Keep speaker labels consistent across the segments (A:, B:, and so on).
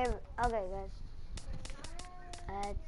A: Okay, guys. Let's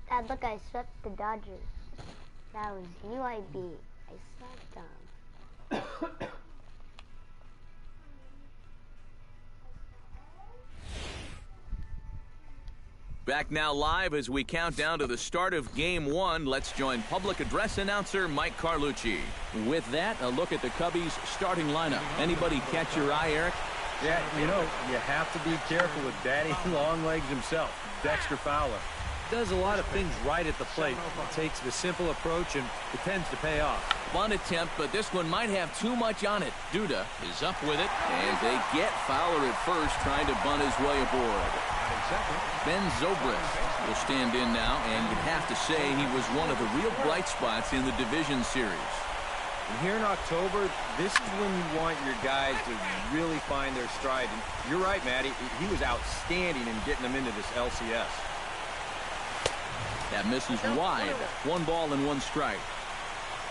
A: Dad, look, I swept the Dodgers. That was UIB. I swept them.
B: Back now live as we count down to the start of Game 1. Let's join public address announcer Mike Carlucci. With that, a look at the Cubbies' starting lineup. Anybody catch your eye, Eric?
C: Yeah, you know, you have to be careful with Daddy Longlegs himself, Dexter Fowler. Does a lot of things right at the plate. Takes the simple approach and it tends to pay off.
B: Bunt attempt, but this one might have too much on it. Duda is up with it, and they get Fowler at first, trying to bunt his way aboard. Ben Zobrist will stand in now, and you'd have to say he was one of the real bright spots in the division series.
C: And here in October, this is when you want your guys to really find their stride. And you're right, Matty. He was outstanding in getting them into this LCS.
B: That misses wide. 1 ball and 1 strike.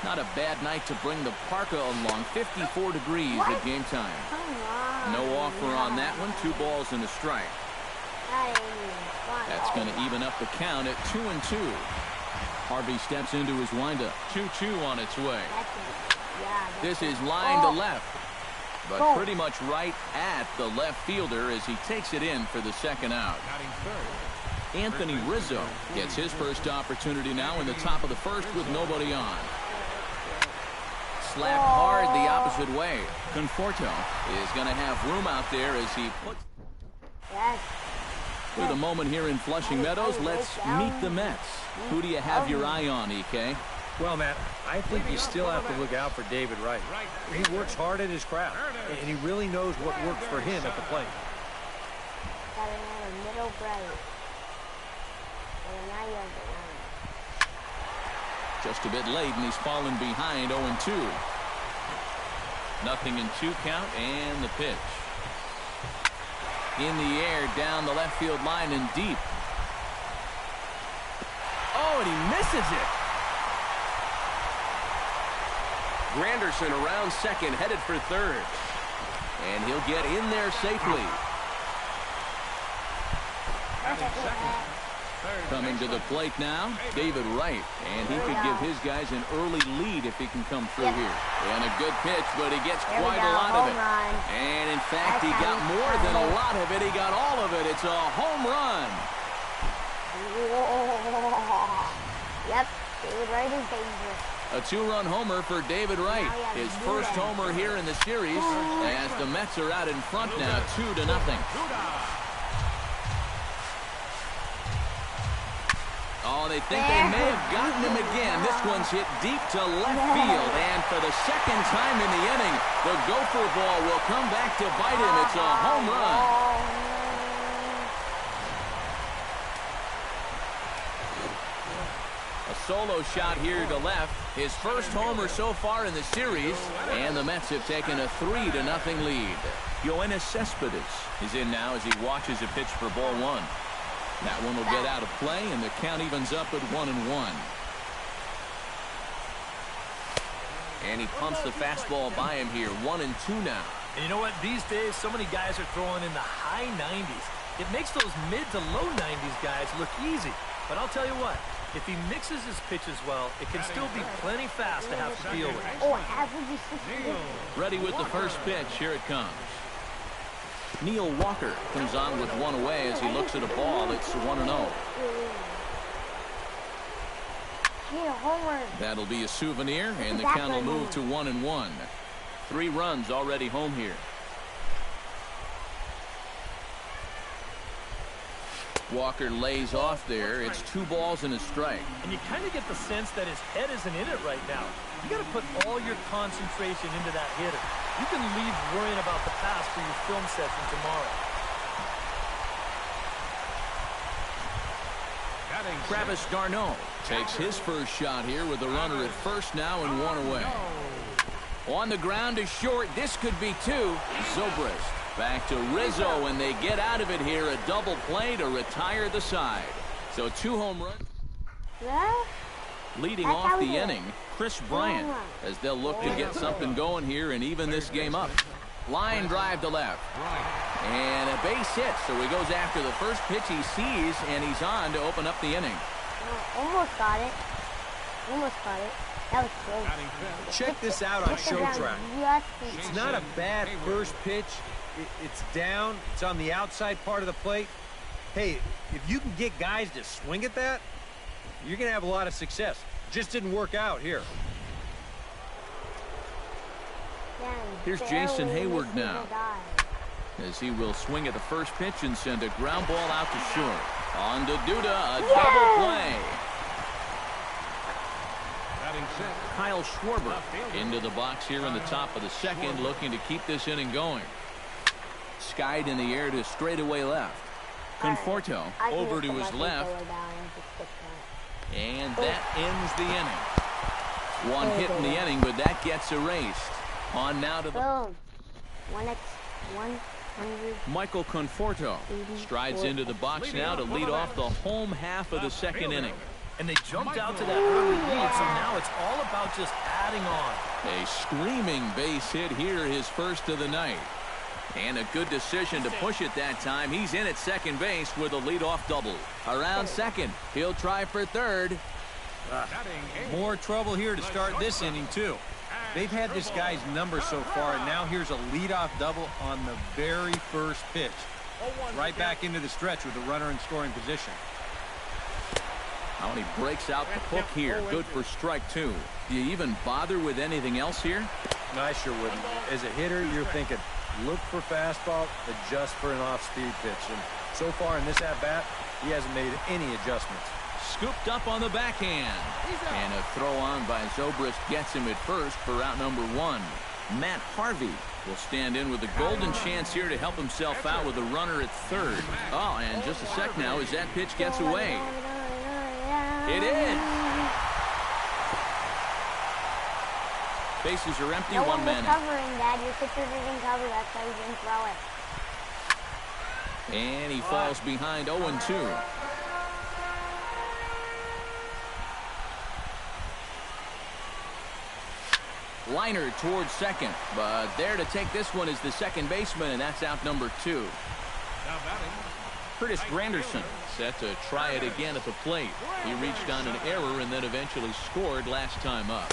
B: Not a bad night to bring the parka along. 54 degrees at game time. No offer on that one. 2 balls and a strike. That's going to even up the count at 2-2. Harvey steps into his windup. 2-2 on its way. This is line to left, but pretty much right at the left fielder as he takes it in for the second out. Anthony Rizzo gets his first opportunity now in the top of the first with nobody on. Slapped hard the opposite way. Conforto is going to have room out there as he puts. With a moment here in Flushing Meadows, let's meet the Mets. Who do you have your eye on, EK?
C: Well, Matt, I think you still have to look out for David Wright. He works hard at his craft, and he really knows what works for him at the plate.
A: Got another middle bright.
B: Just a bit late, and he's fallen behind 0-2. Nothing in 2 count, and the pitch. In the air, down the left field line and deep. Oh, and he misses it. Granderson around second, headed for third. And he'll get in there safely. Coming to the plate now, David Wright. And he could give his guys an early lead if he can come through here. And a good pitch, but he gets quite a lot of it. And in fact, he got more than a lot of it. He got all of it. It's a home run.
A: Yep, David Wright is dangerous.
B: A 2-run homer for David Wright. His first homer here in the series as the Mets are out in front now, 2-0. Oh, they think they may have gotten him again. This one's hit deep to left field. And for the second time in the inning, the gopher ball will come back to bite him. It's a home run. A solo shot here to left. His first homer so far in the series. And the Mets have taken a 3-0 lead. Yoenis Cespedes is in now as he watches a pitch for ball 1. That one will get out of play, and the count evens up at 1-1. And he pumps the fastball by him here. 1-2 now.
D: And you know what? These days, so many guys are throwing in the high 90s. It makes those mid to low 90s guys look easy. But I'll tell you what, if he mixes his pitches well, it can still be plenty fast to have to deal with.
B: Ready with the first pitch. Here it comes. Neil Walker comes on with one away as he looks at a ball. It's 1-0. That'll be a souvenir, and the count will move to 1-1. 3 runs already home here. Walker lays off there. It's 2 balls and a strike.
D: And you kind of get the sense that his head isn't in it right now. You got to put all your concentration into that hitter. You can leave worrying about the pass for your film session tomorrow.
B: Travis d'Arnaud takes his first shot here with the runner at first now and 1 away. On the ground to short. This could be 2. Zobrist back to Rizzo, and they get out of it here. A double play to retire the side. So 2 home runs.
A: Yeah.
B: Leading off the inning, Chris Bryant, as they'll look to get something going here and even this game up. Line drive to left. And a base hit, so he goes after the first pitch he sees, and he's on to open up the inning.
A: Almost got it. Almost got it. That was close.
C: Check this out on Showtrack. It's not a bad first pitch. It's down. It's on the outside part of the plate. Hey, if you can get guys to swing at that, you're going to have a lot of success. Just didn't work out here.
B: Here's Jason Hayward now, as he will swing at the first pitch and send a ground ball out to short. On to Duda, a double play. Kyle Schwarber into the box here in the top of the second, looking to keep this inning going. Skied in the air to straightaway left. Conforto over to his left. And that ends the inning. 1 hit in the inning, but that gets erased. On now to the...
A: Boom. 100.
B: Michael Conforto strides into the box now to lead off the home half of the second inning.
D: And they jumped out to that early lead, so now it's all about just adding on.
B: A screaming base hit here, his first of the night. And a good decision to push it that time. He's in at second base with a leadoff double. Around second, he'll try for third.
C: More trouble here to start this inning, too. They've had this guy's number so far, and now here's a leadoff double on the very first pitch. Right back into the stretch with the runner in scoring position.
B: Oh, and he breaks out the hook here. Good for strike 2. Do you even bother with anything else here?
C: No, I sure wouldn't. As a hitter, you're thinking, look for fastball, adjust for an off-speed pitch. And so far in this at-bat, he hasn't made any adjustments.
B: Scooped up on the backhand. And a throw on by Zobrist gets him at first for out number 1. Matt Harvey will stand in with a golden chance here to help himself out with a runner at third. Oh, and just a sec now as that pitch gets away. It is. Bases are empty,
A: No
B: 1
A: one
B: man.
A: was covering that. Your pitcher didn't cover. That's why he didn't throw it.
B: And he falls behind 0-2. Liner towards second, but there to take this one is the second baseman, and that's out number 2. Curtis Granderson set to try it again at the plate. He reached on an error and then eventually scored last time up.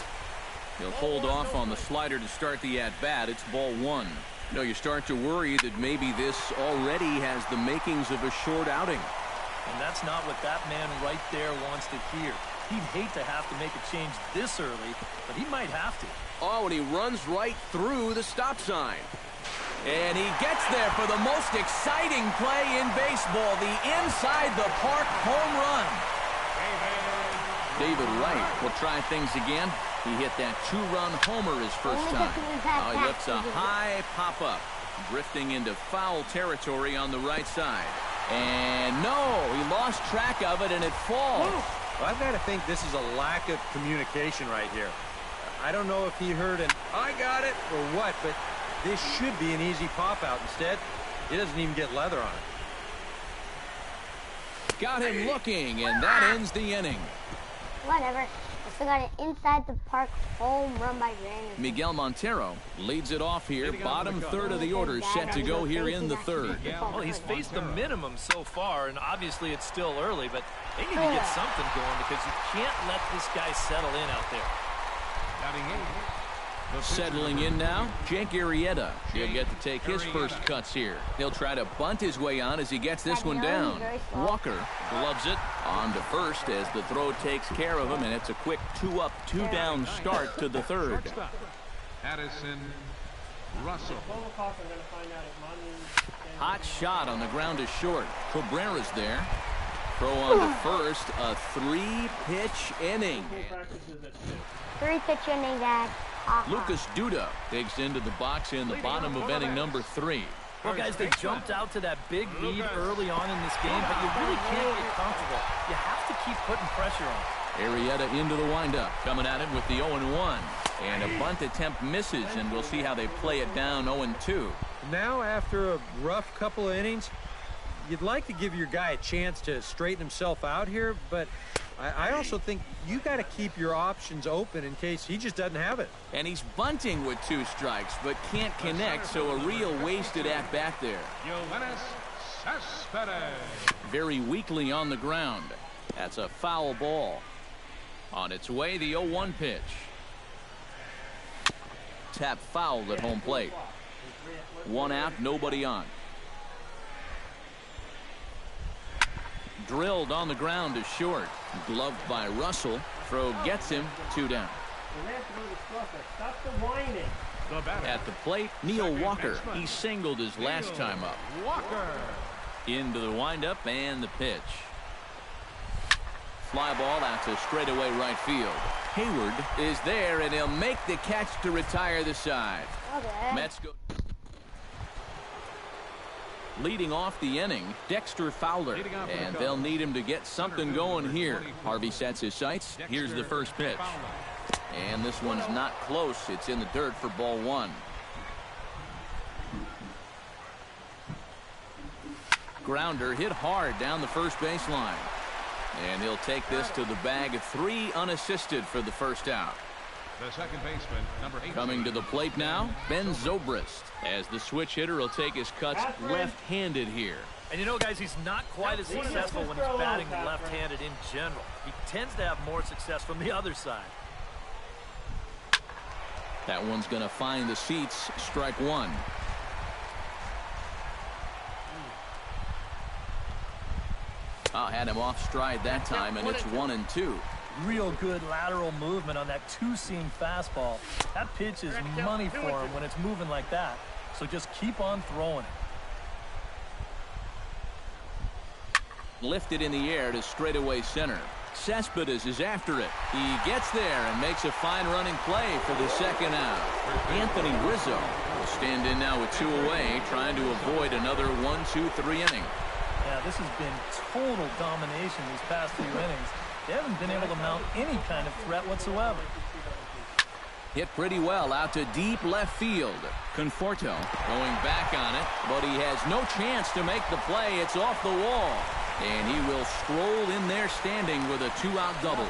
B: He'll hold off on the slider to start the at-bat. It's ball 1. You know, you start to worry that maybe this already has the makings of a short outing.
D: And that's not what that man right there wants to hear. He'd hate to have to make a change this early, but he might have to.
B: Oh, and he runs right through the stop sign. And he gets there for the most exciting play in baseball, the inside the park home run. David Wright will try things again. He hit that 2-run homer his first time. Oh, he lifts a high pop-up, drifting into foul territory on the right side. And no, he lost track of it, and it falls.
C: Well, I've got to think this is a lack of communication right here. I don't know if he heard an "I got it" or what, but this should be an easy pop-out. Instead, he doesn't even get leather on it.
B: Got him looking, and that ends the inning.
A: Whatever. I still got an inside the park home run by Granderson.
B: Miguel Montero leads it off here. Bottom third of the order set to go here in the third.
D: Well, he's faced the minimum so far, and obviously it's still early, but they need to get something going because you can't let this guy settle in out there.
B: Settling in now, Jake Arrieta. He'll get to take his first cuts here. He'll try to bunt his way on as he gets this one down. Walker gloves it on to first as the throw takes care of him, and it's a quick 2-up, 2-down start to the third.
E: Addison Russell.
B: Hot shot on the ground to short. Cabrera's there. Throw on the first, a 3-pitch inning.
A: 3-pitch inning, Dad.
B: Lucas Duda digs into the box in the bottom of inning number 3.
D: Well, guys, they jumped out to that big lead early on in this game, but you really can't get comfortable. You have to keep putting pressure on.
B: Arrieta into the windup, coming at it with the 0-1. And a bunt attempt misses, and we'll see how they play it down 0-2.
C: Now, after a rough couple of innings, you'd like to give your guy a chance to straighten himself out here, but I also think you got to keep your options open in case he just doesn't have it.
B: And he's bunting with 2 strikes, but can't connect, so a real wasted at-bat there. Very weakly on the ground. That's a foul ball. On its way, the 0-1 pitch. Tap fouled at home plate. 1 out, nobody on. Drilled on the ground to short. Gloved by Russell. Throw gets him. 2 down. At the plate, Neil Walker. He singled his last time up. Into the windup and the pitch. Fly ball out to straightaway right field. Hayward is there, and he'll make the catch to retire the side.
A: Okay.
B: Mets go. Leading off the inning, Dexter Fowler, and they'll need him to get something going here. Harvey sets his sights. Here's the first pitch. And this one's not close. It's in the dirt for ball 1. Grounder hit hard down the first baseline. And he'll take this to the bag of 3 unassisted for the first out.
E: The second baseman, number 8.
B: Coming to the plate now, Ben Zobrist, as the switch hitter will take his cuts left-handed here.
D: And you know, guys, he's not quite as successful when he's batting left-handed in general. He tends to have more success from the other side.
B: That one's going to find the seats. Strike 1. Had him off stride that time, and it's 1-2.
D: Real good lateral movement on that 2-seam fastball. That pitch is money for him when it's moving like that. So just keep on throwing it.
B: Lifted in the air to straightaway center. Cespedes is after it. He gets there and makes a fine running play for the second out. Anthony Rizzo will stand in now with 2 away, trying to avoid another 1-2-3 inning.
D: Yeah, this has been total domination these past few innings. They haven't been able to mount any kind of threat whatsoever.
B: Hit pretty well out to deep left field. Conforto going back on it, but he has no chance to make the play. It's off the wall. And he will stroll in there standing with a 2-out double.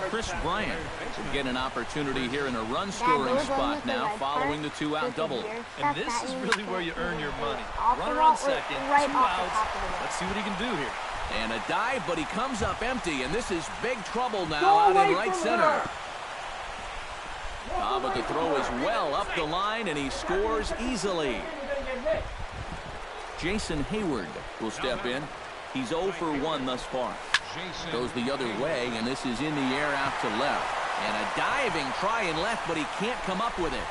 B: Chris Bryant will get an opportunity here in a run-scoring spot now following the 2-out double.
D: And this is really where you earn your money. Runner on second, 2 outs. Let's see what he can do here.
B: And a dive, but he comes up empty, and this is big trouble now out in right center. But the throw is well up the line, and he scores easily. Jason Hayward will step in. He's 0 for 1 thus far. Goes the other way, and this is in the air out to left. And a diving try in left, but he can't come up with it.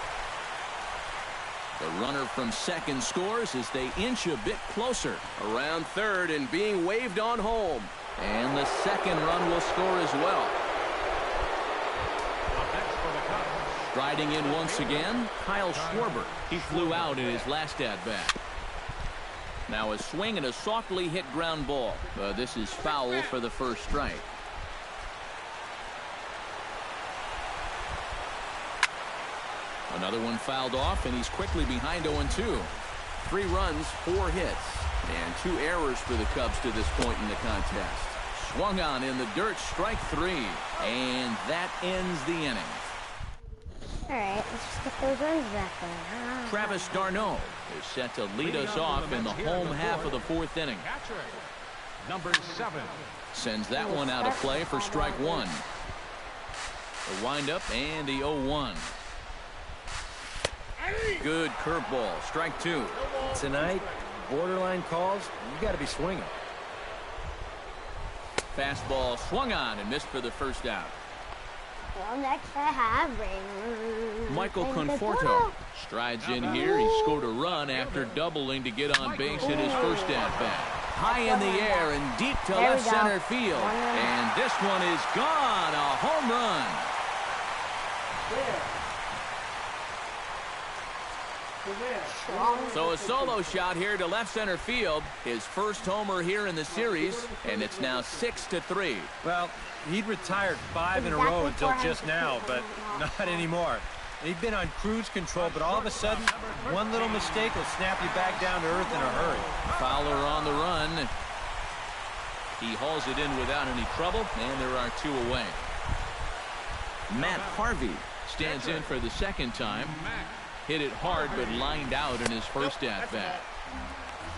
B: The runner from second scores as they inch a bit closer. Around third and being waved on home. And the second run will score as well. Striding in once again, Kyle Schwarber. He flew out in his last at-bat. Now a swing and a softly hit ground ball. This is foul for the first strike. Another one fouled off, and he's quickly behind 0-2. 3 runs, 4 hits, and 2 errors for the Cubs to this point in the contest. Swung on in the dirt, strike 3, and that ends the inning.
A: All right, let's just get those runs back there.
B: Travis d'Arnaud is set to lead us off in the home half of the 4th inning.
E: Number 7.
B: Sends that one out of play for strike 1. The windup and the 0-1. Good curveball, strike 2.
C: Tonight, borderline calls, you got to be swinging.
B: Fastball swung on and missed for the first out.
A: Well, next I have Raymond.
B: Michael Conforto strides in here. He scored a run after doubling to get on base in his first at-bat. High in the air and deep to left center field. And this one is gone. A home run. So a solo shot here to left center field. His first homer here in the series, and it's now 6-3.
C: Well, he'd retired 5 in a row until just now, but not anymore. He'd been on cruise control, but all of a sudden, one little mistake will snap you back down to earth in a hurry.
B: Fowler on the run. He hauls it in without any trouble, and there are 2 away. Matt Harvey stands in for the second time. Hit it hard, but lined out in his first at-bat.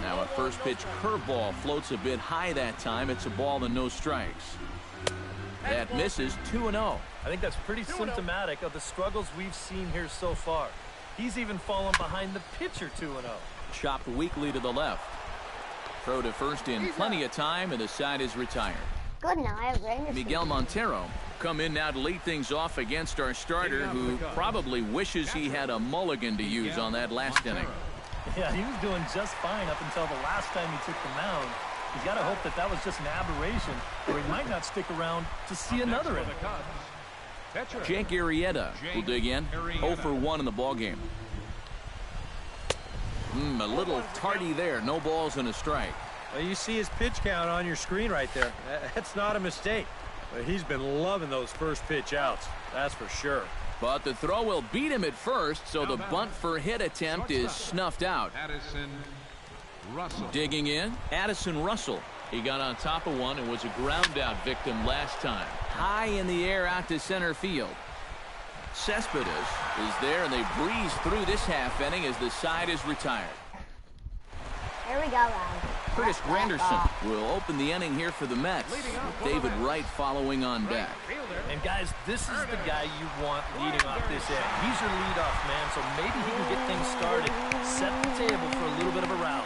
B: Now a first pitch curveball floats a bit high that time. It's a ball and no strikes. That misses. 2-0.
D: I think that's pretty symptomatic of the struggles we've seen here so far. He's even fallen behind the pitcher 2-0.
B: Chopped weakly to the left. Throw to first in plenty of time, and the side is retired.
A: Good night, Raymond.
B: Miguel Montero come in now to lead things off against our starter, who probably wishes he had a mulligan to use on that last inning.
D: Yeah, he was doing just fine up until the last time he took the mound. He's got to hope that that was just an aberration, or he might not stick around to see another inning.
B: Jake Arrieta will dig in. 0 for 1 in the ballgame. A little tardy there. No balls and a strike.
C: Well, you see his pitch count on your screen right there. That's not a mistake. He's been loving those first pitch outs, that's for sure.
B: But the throw will beat him at first, so the bunt for hit attempt is snuffed out. Digging in, Addison Russell. He got on top of one and was a ground out victim last time. High in the air out to center field. Cespedes is there, and they breeze through this half inning as the side is retired.
A: Here we go, Ryan.
B: Curtis Granderson will open the inning here for the Mets. David Wright following on deck.
D: And guys, this is the guy you want leading off this end. He's your leadoff man, so maybe he can get things started, set the table for a little bit of a rally.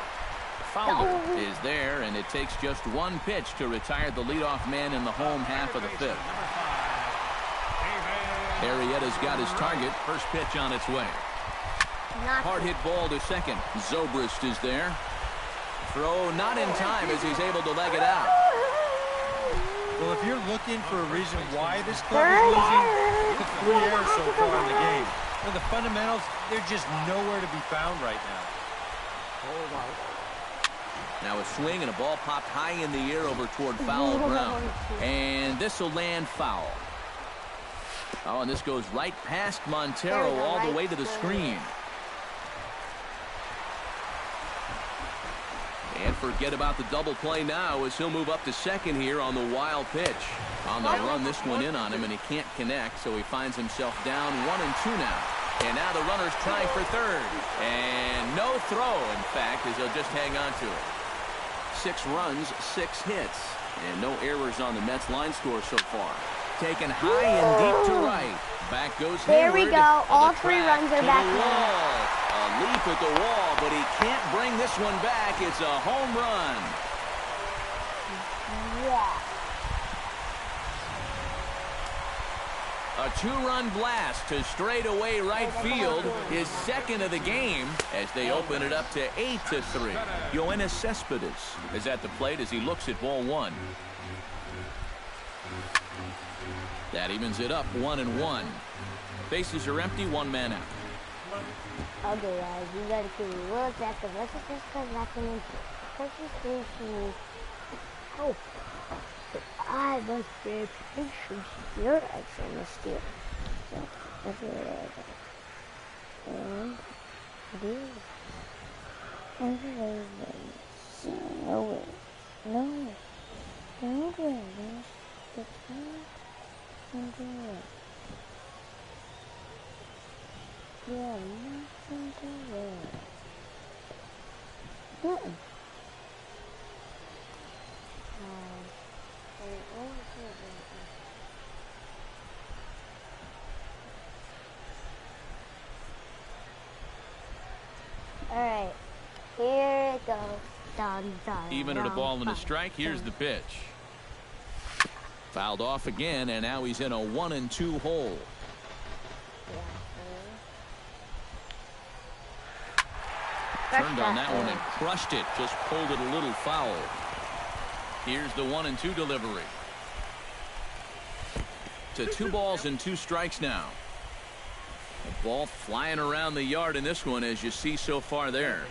B: Fowler is there, and it takes just one pitch to retire the leadoff man in the home half of the 5th. Arrieta's got his target. First pitch on its way. Hard hit ball to second. Zobrist is there. Throw not in time as he's able to leg it out.
C: Well, if you're looking for a reason why this club is losing, it's 3 errors so far in the game. Well, the fundamentals, they're just nowhere to be found right now.
B: Now a swing and a ball popped high in the air over toward foul ground. And this will land foul. Oh, and this goes right past Montero all the way to the screen. And forget about the double play now as he'll move up to second here on the wild pitch. On the run, this one in on him, and he can't connect, so he finds himself down 1-2 now. And now the runner's trying for third. And no throw, in fact, as he'll just hang on to it. 6 runs, 6 hits, and no errors on the Mets line score so far. Taken high and deep to right. Back goes
A: There
B: Hayward.
A: we go. All 3 runs are back
B: now. A leap at the wall, but he can't bring this one back. It's a home run.
A: Yeah.
B: A 2-run blast to straightaway right field, his second of the game, as they open it up to 8-3. Yoenis Cespedes is at the plate as he looks at ball 1. That evens it up 1-1. Bases are empty, 1 man out.
A: Okay, guys, you gotta look at the rest of this stuff back in concentration. Oh, but I must be patient here. Actually, must steal. So, that's what I got. And this. And this. No way. No way. No way. That's not. Yeah, nothing to wear. Alright, here it goes. Dun, dun,
B: Even at a ball and a strike, here's the pitch. Fouled off again, and now he's in a 1-2 hole. Turned on that one and crushed it. Just pulled it a little foul. Here's the 1-2 delivery. To 2 balls and 2 strikes now. The ball flying around the yard in this one, as you see so far there.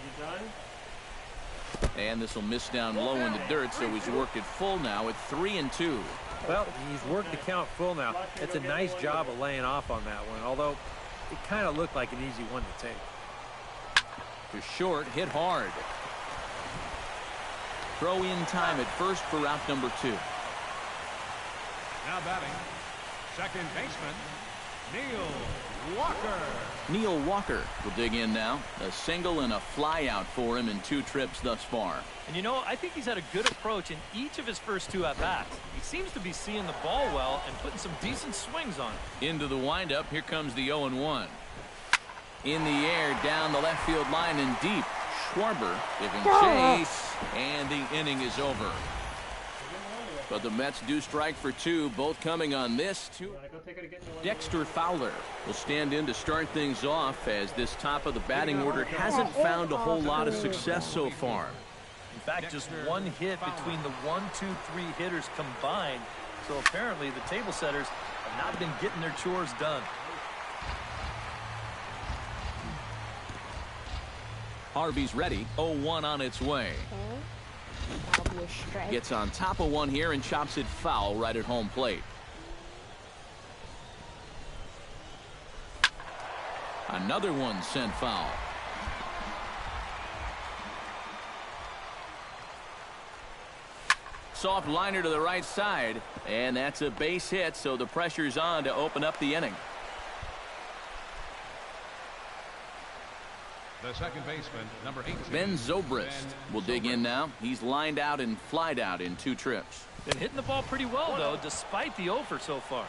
B: And this will miss down low in the dirt, so he's worked it full now at 3-2.
C: Well, he's worked the count full now. It's a nice job of laying off on that one, although it kind of looked like an easy one to take.
B: To short, hit hard. Throw in time at first for out number 2.
E: Now batting, second baseman, Neil Walker.
B: Neil Walker will dig in now. A single and a fly out for him in 2 trips thus far.
D: And you know, I think he's had a good approach in each of his first 2 at-bats. He seems to be seeing the ball well and putting some decent swings on it.
B: Into the windup, here comes the 0-1. In the air, down the left field line and deep. Schwarber giving chase, and the inning is over. But the Mets do strike for 2, both coming on this. Dexter Fowler will stand in to start things off, as this top of the batting order hasn't found a whole lot of success so far.
D: In fact, just 1 hit between the 1, 2, 3 hitters combined. So apparently the table setters have not been getting their chores done.
B: Harvey's ready. 0-1 on its way.
A: That'll be a strike.
B: Gets on top of one here and chops it foul right at home plate. Another one sent foul. Soft liner to the right side, and that's a base hit, so the pressure's on to open up the inning.
E: The second baseman, number 18.
B: Ben Zobrist will dig in now. He's lined out and flied out in 2 trips.
D: Been hitting the ball pretty well, though, despite the over so far.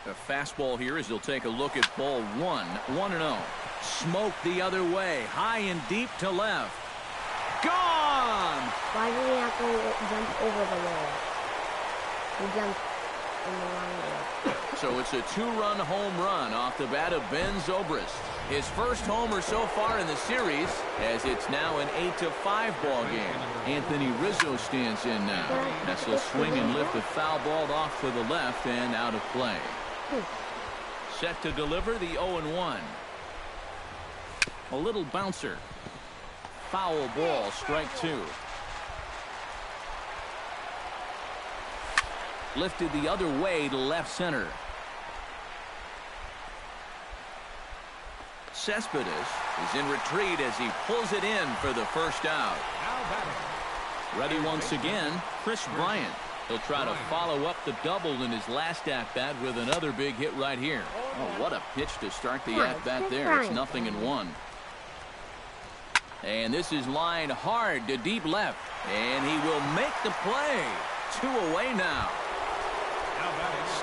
B: A fastball here as he'll take a look at ball 1. 1-0. Smoke the other way. High and deep to left. Gone!
A: Why did he have to jump over the wall? He jumped in the line.
B: So it's a 2-run home run off the bat of Ben Zobrist. His first homer so far in the series, as it's now an 8-5 ball game. Anthony Rizzo stands in now. That's a swing and lift the foul ball off to the left and out of play. Set to deliver the 0-1. A little bouncer. Foul ball, strike 2. Lifted the other way to left center. Cespedes is in retreat as he pulls it in for the first out. Ready once again, Chris Bryant. He'll try to follow up the double in his last at-bat with another big hit right here. Oh, what a pitch to start the at-bat there. It's 0-1. And this is lined hard to deep left. And he will make the play. 2 away now.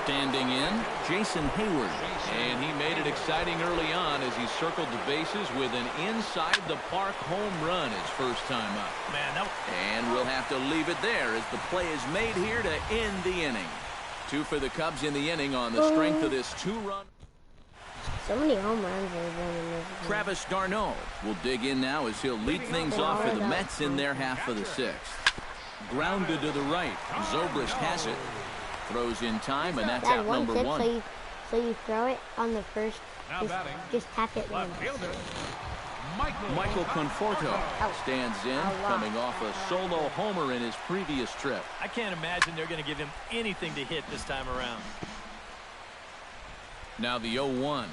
B: Standing in, Jason Hayward. And he made it exciting early on as he circled the bases with an inside-the-park home run his first time up. And we'll have to leave it there as the play is made here to end the inning. 2 for the Cubs in the inning on the strength of this 2-run.
A: So many home runs have been in this game.
B: Travis d'Arnaud will dig in now as he'll lead things off for the Mets in their half of the 6th. Grounded to the right. Zobrist has it. Throws in time, and that's out number 1.
A: So you throw it on the first, just tap it in.
B: Michael Conforto stands in, coming off a solo homer in his previous trip.
D: I can't imagine they're going to give him anything to hit this time around.
B: Now the 0-1.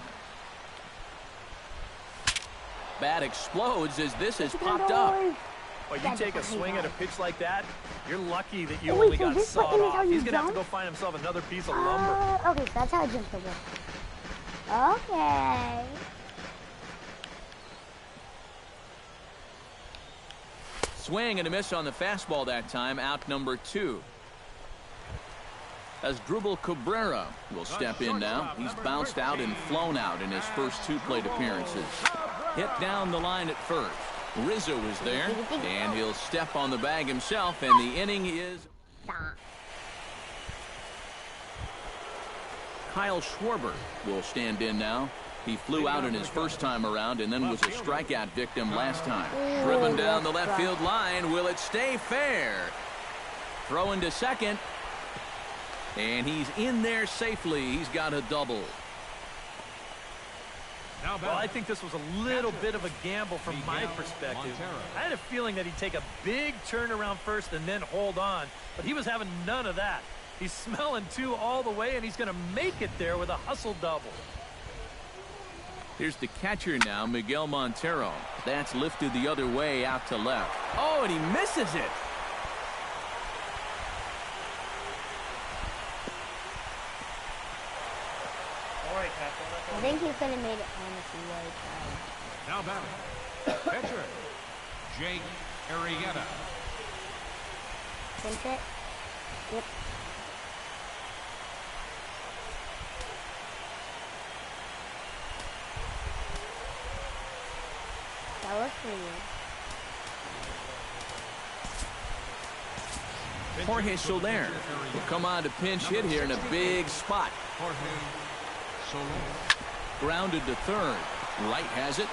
B: Bat explodes as this has popped up.
D: Well, you take a swing at a pitch like that, you're lucky that you only got sawed off. He's going to have to go find himself another piece of lumber.
A: Okay, so that's how I jumped over. Okay.
B: Swing and a miss on the fastball that time, out number 2. As Drupal Cabrera will step in now. He's bounced out and flown out in his first 2 plate appearances. Hit down the line at first. Rizzo is there, and he'll step on the bag himself, and the inning is... Kyle Schwarber will stand in now. He flew out in his first time around and then was a strikeout victim last time. Driven down the left field line. Will it stay fair? Throw into second. And he's in there safely. He's got a double.
D: Well, I think this was a little bit of a gamble from my perspective. I had a feeling that he'd take a big turn around first and then hold on, but he was having none of that. He's smelling two all the way, and he's going to make it there with a hustle double.
B: Here's the catcher now, Miguel Montero. That's lifted the other way out to left. Oh, and he misses it.
A: I think he could have made it on if he really tried.
E: Now batting, pitcher, Jake Arrieta.
A: Pinch it. Yep. That was for you.
B: Jorge Soler will come on to pinch hit here in a big spot.
E: Jorge Soler.
B: Grounded to third. Wright has it.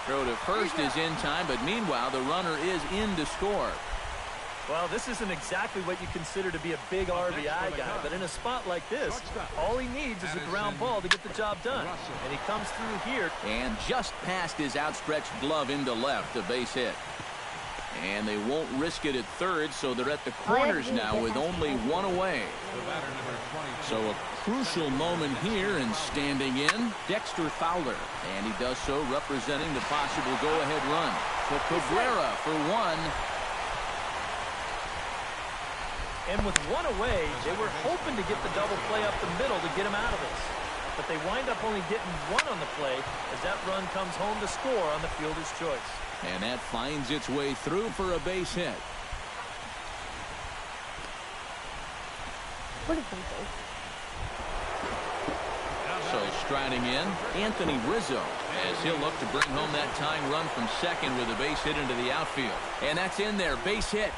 B: Throw to first is in time, but meanwhile the runner is in to score.
D: Well, this isn't exactly what you consider to be a big RBI guy, but in a spot like this, all he needs is a ground ball to get the job done. And he comes through here.
B: And just past his outstretched glove into left, a base hit. And they won't risk it at third, so they're at the corners now with only one away. So a crucial moment here, and standing in, Dexter Fowler. And he does so representing the possible go-ahead run. To Cabrera for one.
D: And with one away, they were hoping to get the double play up the middle to get him out of this. But they wind up only getting one on the play as that run comes home to score on the fielder's choice.
B: And that finds its way through for a base hit.
A: What is this?
B: So striding in, Anthony Rizzo, as he'll look to bring home that tying run from second with a base hit into the outfield. And that's in there, base hit.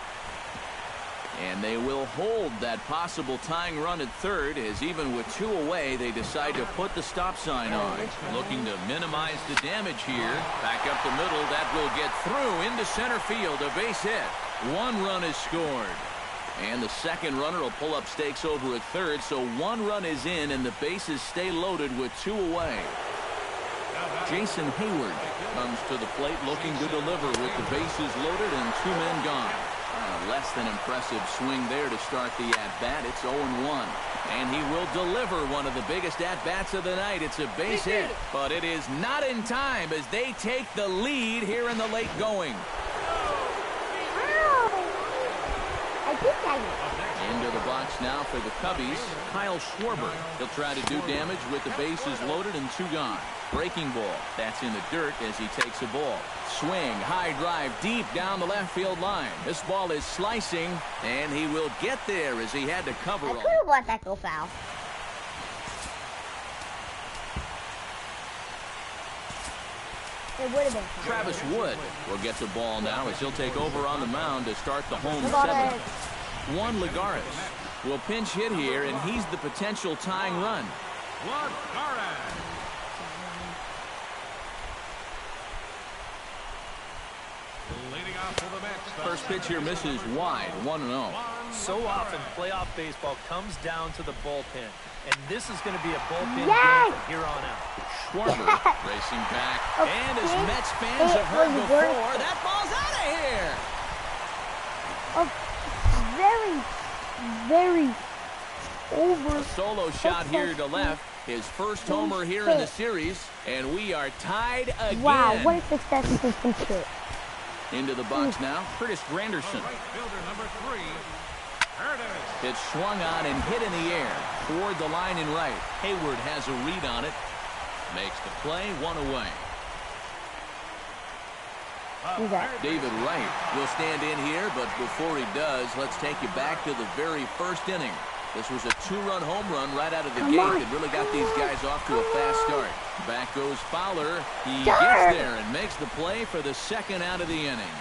B: And they will hold that possible tying run at third, as even with two away, they decide to put the stop sign on. Looking to minimize the damage here. Back up the middle, that will get through into center field, a base hit. One run is scored. And the second runner will pull up stakes over at third, so one run is in, and the bases stay loaded with two away. Jason Hayward comes to the plate looking to deliver with the bases loaded and two men gone. Less than impressive swing there to start the at-bat. It's 0-1. And he will deliver one of the biggest at-bats of the night. It's a base hit, but it is not in time as they take the lead here in the late going. Into the box now for the Cubbies, Kyle Schwarber. He'll try to do damage with the bases loaded and two gone. Breaking ball. That's in the dirt as he takes a ball. Swing, high drive, deep down the left field line. This ball is slicing, and he will get there as he had to cover
A: I
B: all.
A: could have let that go foul. It would have been foul.
B: Travis Wood will get the ball now as he'll take over on the mound to start the home
A: Lagares.
B: seventh. Juan Lagares will pinch hit here, and he's the potential tying run.
E: Lagares. Leading off for the Mets.
B: First pitch here misses wide, 1-0.
D: So often, playoff baseball comes down to the bullpen. And this is going to be a bullpen
A: Yes!
D: game from here on out.
B: Schwarber racing back.
A: Okay.
B: And as Mets fans have heard
A: was
B: before,
A: worth-
B: that ball's out of here.
A: Very over.
B: A solo shot here to left. His first homer here in the series. And we are tied again.
A: Wow, what a success this has been shit.
B: Into the box now, Curtis Granderson.
E: Right fielder number 3. Curtis.
B: It's swung on and hit in the air toward the line and right. Hayward has a read on it. Makes the play, one away.
A: Who's that?
B: David Wright will stand in here, but before he does, let's take you back to the very first inning. This was a two-run home run right out of the gate that really got these guys off to a fast start. Back goes Fowler. He gets there and makes the play for the second out of the inning.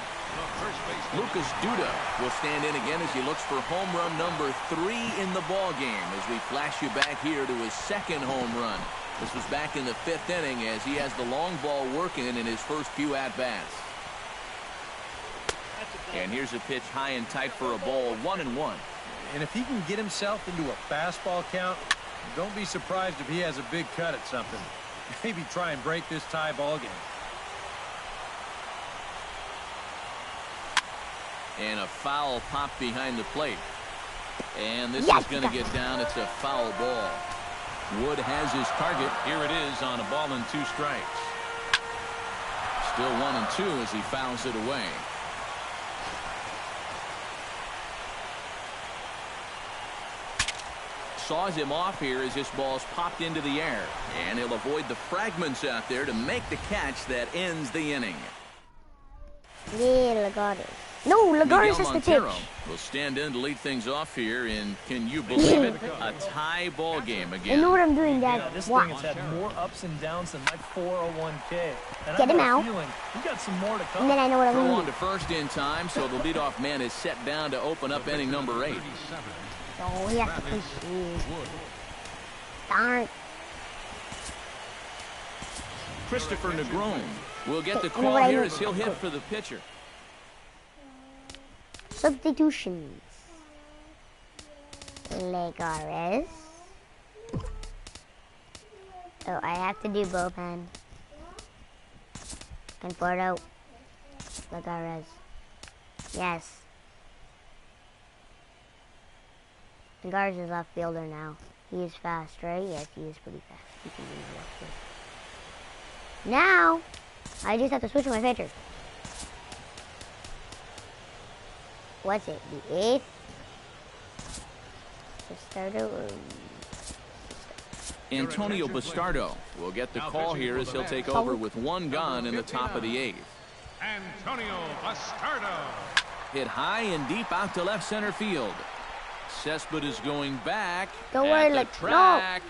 B: Lucas Duda will stand in again as he looks for home run number 3 in the ball game as we flash you back here to his second home run. This was back in the 5th inning as he has the long ball working in his first few at-bats. And here's a pitch high and tight for a ball, 1-1.
C: And if he can get himself into a fastball count, don't be surprised if he has a big cut at something. Maybe try and break this tie ball game.
B: And a foul pop behind the plate. And this is going to get down. It's a foul ball. Wood has his target. Here it is on a ball and 2 strikes. Still 1-2 as he fouls it away. Saws him off here as this ball's popped into the air. And he'll avoid the fragments out there to make the catch that ends the inning.
A: Yeah, Lagares. No, Lagares has the pitch.
B: Will stand in to lead things off here, and can you believe it? A tie ball game again.
A: You know what I'm doing, Dad?
D: Yeah, this thing has had more ups and downs than my 401k. And
A: Get him out.
D: You got some more to come.
A: And then I know what I'm
B: Throw
A: doing.
B: on to first in time, so the leadoff man is set down to open up inning number 8.
A: Oh, he has to push it. Darn.
B: Christopher Negron will get the call here as he'll hit for the pitcher.
A: Substitutions. Lagares. Oh, I have to do bullpen. Conforto. Lagares. Yes. Lagares is left fielder now. He is fast, right? Yes, he is pretty fast. He can use left field. Now, I just have to switch my pitcher. What's it? The 8th? Bastardo or...
B: Antonio Bastardo will get the call here as he'll take over with 1 gone in the top of the 8th.
E: Antonio Bastardo.
B: Hit high and deep out to left center field. Cespedes going back.
A: Don't
B: at
A: worry,
B: the
A: like,
B: track.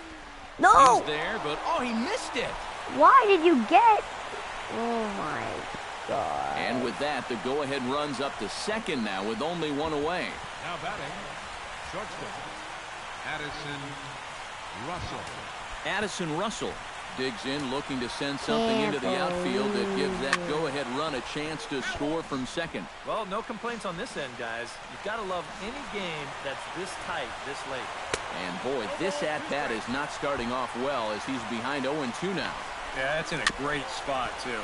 A: No!
B: He's there, but oh, he missed it.
A: Why did you get? Oh my God.
B: And with that, the go-ahead runs up to second now with only 1 away.
E: Now batting, shortstop, Addison Russell.
B: Addison Russell digs in, looking to send something into the outfield that gives that go-ahead run a chance to score from second.
D: Well, no complaints on this end, guys. You've got to love any game that's this tight, this late.
B: And boy, this at-bat is not starting off well as he's behind 0-2 now.
C: Yeah, that's in a great spot, too.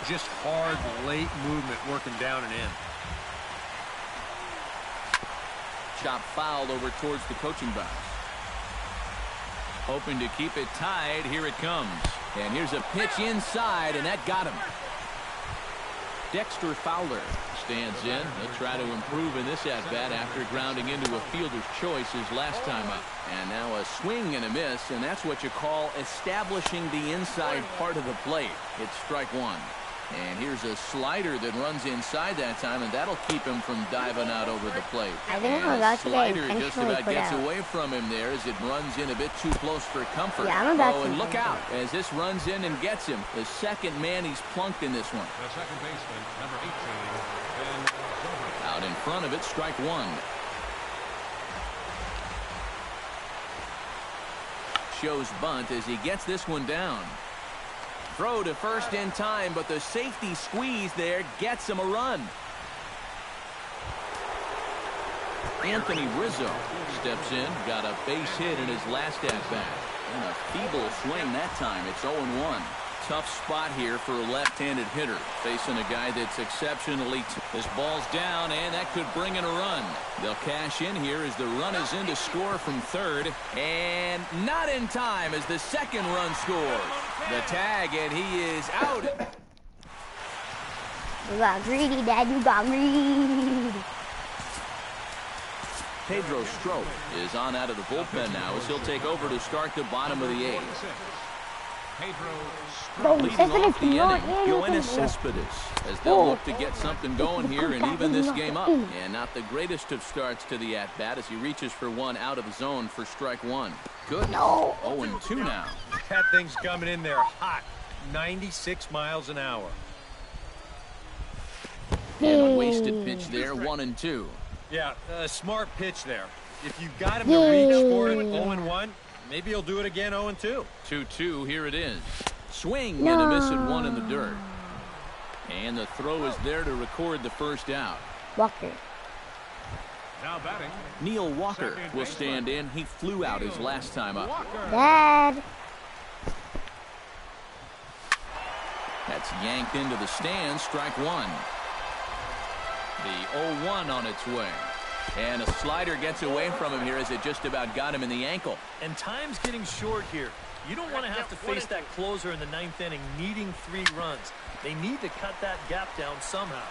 C: Just hard, late movement working down and in.
B: Chop fouled over towards the coaching box. Hoping to keep it tied. Here it comes. And here's a pitch inside, and that got him. Dexter Fowler stands in. He'll try to improve in this at-bat after grounding into a fielder's choice his last time up. And now a swing and a miss, and that's what you call establishing the inside part of the plate. It's strike 1. And here's a slider that runs inside that time, and that'll keep him from diving out over the plate.
A: I think I'm about to get
B: Slider just about gets away from him there as it runs in a bit too close for comfort.
A: Yeah, I'm about to.
B: And look out as this runs in and gets him. The second man he's plunked in this one.
E: The second baseman, number 18, Ben Zobrist.
B: Out in front of it, strike 1. Shows bunt as he gets this one down. Throw to first in time, but the safety squeeze there gets him a run. Anthony Rizzo steps in, got a base hit in his last at-bat. And a feeble swing that time. It's 0-1. Tough spot here for a left-handed hitter, facing a guy that's exceptionally... This ball's down, and that could bring in a run. They'll cash in here as the run is in to score from third. And not in time as the second run scores. The tag, and he is out.
A: You got greedy, Dad. You got greedy.
B: Pedro Strop is on out of the bullpen now as he'll take over to start the bottom of the 8th. Leading off the inning, Yoenis Cespedes, as they'll look to get something going here and even this game up. And not the greatest of starts to the at-bat as he reaches for one out of the zone for strike 1. Good. 0-2 now.
C: That thing's coming in there hot. 96 miles an hour.
B: And a wasted pitch there, 1-2.
C: Yeah, a smart pitch there. If you got him to reach for it 0-1, maybe he'll do it again 0-2.
B: 2-2, here it is. Swing and a miss at 1 in the dirt. And the throw is there to record the first out.
A: Walker.
E: Now batting.
B: Neil Walker will stand in. He flew out his last time up.
A: Dad.
B: That's yanked into the stands. Strike 1. The 0-1 on its way. And a slider gets away from him here as it just about got him in the ankle.
D: And time's getting short here. You don't want to have to face that closer in the 9th inning needing 3 runs. They need to cut that gap down somehow.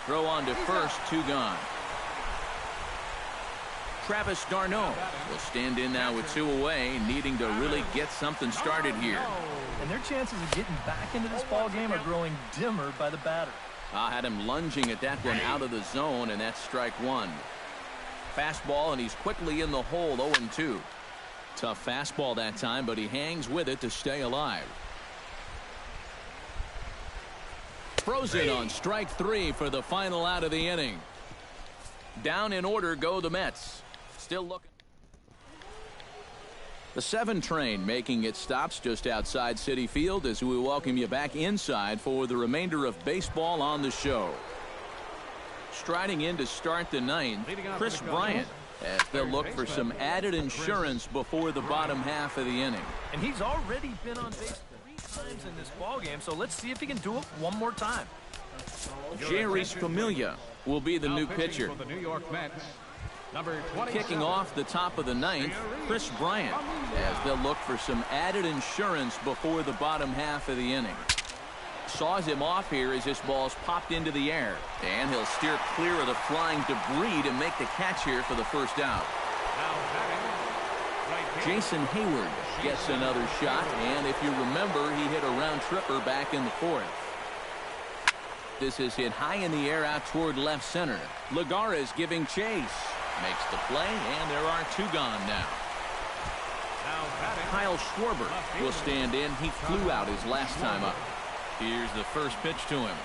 B: Throw on to first, 2 gone. Travis d'Arnaud will stand in now with 2 away, needing to really get something started here.
D: And their chances of getting back into this ball game are growing dimmer by the batter.
B: I had him lunging at that one out of the zone, and that's strike 1. Fastball, and he's quickly in the hole, 0-2. Tough fastball that time, but he hangs with it to stay alive. Frozen on strike 3 for the final out of the inning. Down in order go the Mets. Still looking. The 7 train making its stops just outside Citi Field as we welcome you back inside for the remainder of baseball on the show. Striding in to start the 9th, Chris Bryant, as they'll look for some added insurance before the bottom half of the inning.
D: And he's already been on base 3 times in this ball game, so let's see if he can do it one more time.
B: Jeurys Familia will be the new pitcher.
E: For the New York Mets, number 27.
B: Kicking off the top of the 9th, Chris Bryant, as they'll look for some added insurance before the bottom half of the inning. Saws him off here as this ball's popped into the air, and he'll steer clear of the flying debris to make the catch here for the first out. Jason Hayward gets another shot, and if you remember, he hit a round tripper back in the 4th. This is hit high in the air out toward left center. Lagares giving chase. Makes the play, and there are 2 gone now. Kyle Schwarber will stand in. He flew out his last time up. Here's the first pitch to him.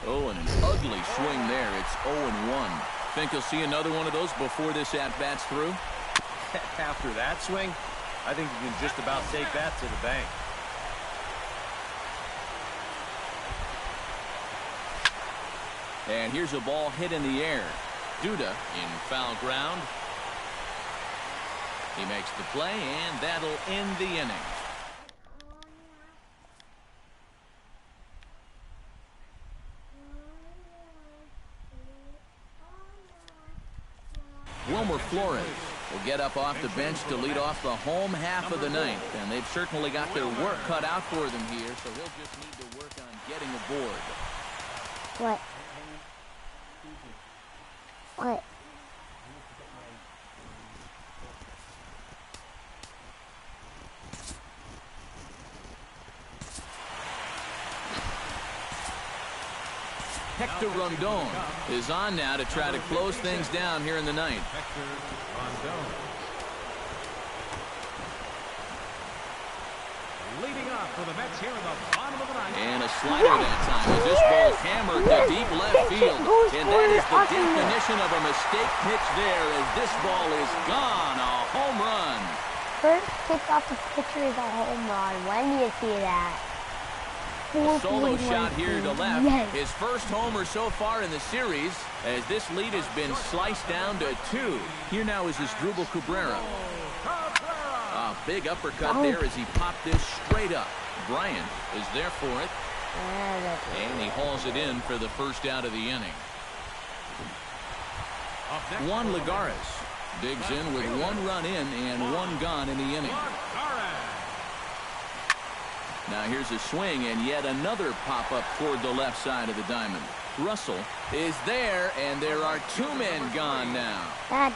B: Oh, and an ugly swing there. It's 0-1. Think you'll see another one of those before this at-bat's through?
C: After that swing, I think you can just about take that to the bank.
B: And here's a ball hit in the air. Duda in foul ground. He makes the play, and that'll end the inning. Wilmer Flores will get up off the bench to lead off the home half of the 9th, and they've certainly got their work cut out for them here, so he'll just need to work on getting aboard.
A: What? What?
B: Hector Rondon is on now to try to close things down here in the 9th.
E: Hector Rondon. Leading off for the Mets here in the bottom of the 9th.
B: And a slider that time as this ball's hammered to deep left field. And that is the definition of a mistake pitch there as this ball is gone. A home run.
A: First pitch off the pitcher is a home run. When do you see that?
B: A solo shot here to left.
A: Yes.
B: His first homer so far in the series as this lead has been sliced down to 2. Here now is his Drupal Cabrera. A big uppercut there as he popped this straight up. Bryant is there for it. And he hauls it in for the first out of the inning. Juan Lagares digs in with 1 run in and 1 gone in the inning. Now here's a swing and yet another pop-up toward the left side of the diamond. Russell is there, and there are 2 men gone now.
A: Dad.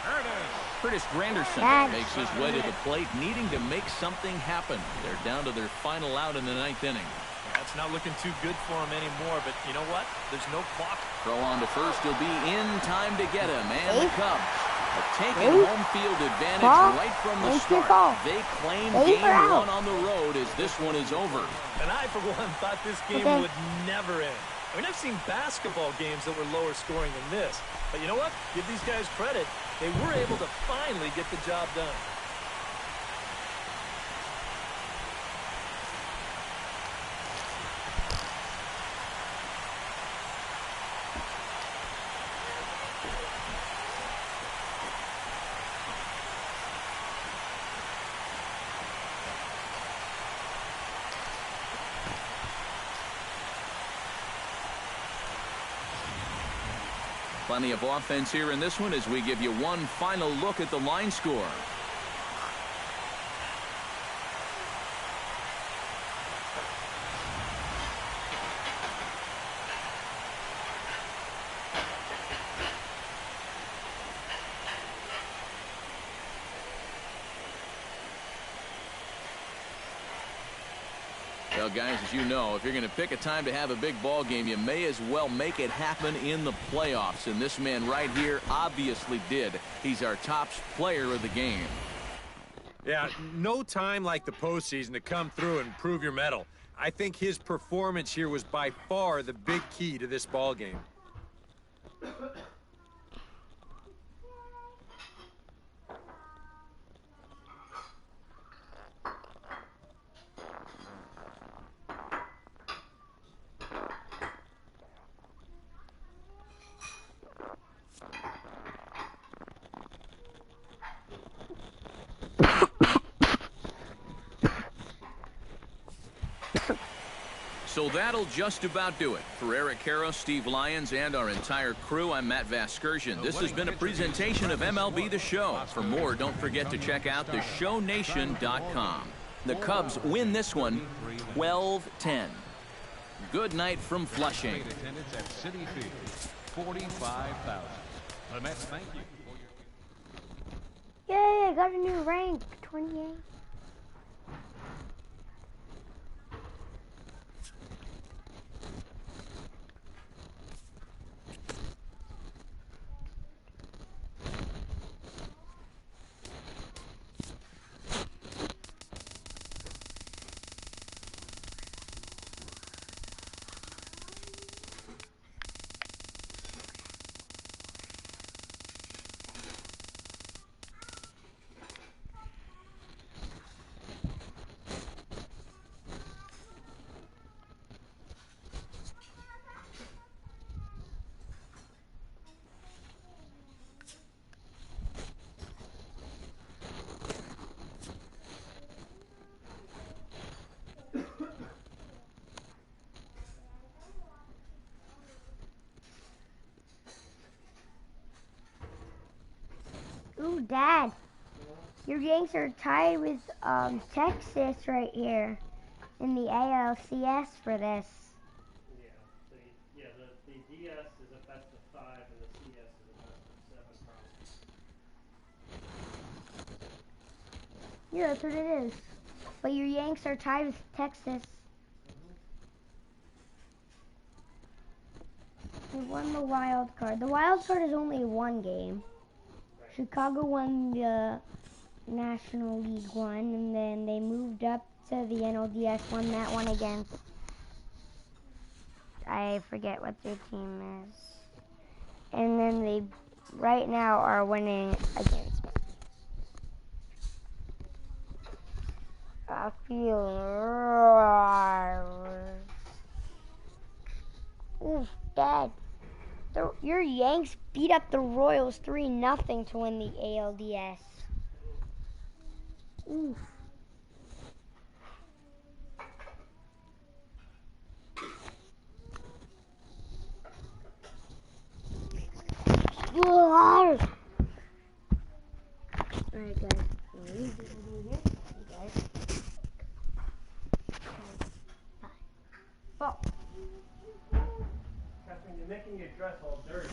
B: Curtis Granderson makes his way to the plate, needing to make something happen. They're down to their final out in the 9th inning.
D: That's not looking too good for him anymore, but you know what? There's no clock.
B: Throw on to first. He'll be in time to get him. And the Cubs are taking home field advantage right from the start. They claim game 1 on the road as this one is over.
D: And I, for one, thought this game would never end. I mean, I've seen basketball games that were lower scoring than this. But you know what? Give these guys credit. They were able to finally get the job done.
B: Plenty of offense here in this one as we give you one final look at the line score. Well, guys, as you know, if you're going to pick a time to have a big ball game, you may as well make it happen in the playoffs. And this man right here obviously did. He's our top player of the game.
C: Yeah, no time like the postseason to come through and prove your mettle. I think his performance here was by far the big key to this ball game.
B: So that'll just about do it. For Eric Karros, Steve Lyons, and our entire crew, I'm Matt Vasgersian. This has been a presentation of MLB The Show. For more, don't forget to check out theshownation.com. The Cubs win this one 12-10. Good night from Flushing.
E: Attendance at Citi Field, 45,000. The Mets, thank you.
A: Yay, I got a new rank, 28. Ooh, Dad, your Yanks are tied with Texas right here in the NLCS for this.
F: Yeah, the DS is a best of 5 and the CS is a best of 7 probably.
A: Yeah, that's what it is. But your Yanks are tied with Texas. They won the wild card. The wild card is only one game. Chicago won the National League one, and then they moved up to the NLDS, won that one against, I forget what their team is. And then they, right now, are winning against me. I feel... Ooh, Dad. Your Yanks beat up the Royals 3-0 to win the ALDS. Oof. Alright, guys.
F: Catherine, you're making your dress all dirty.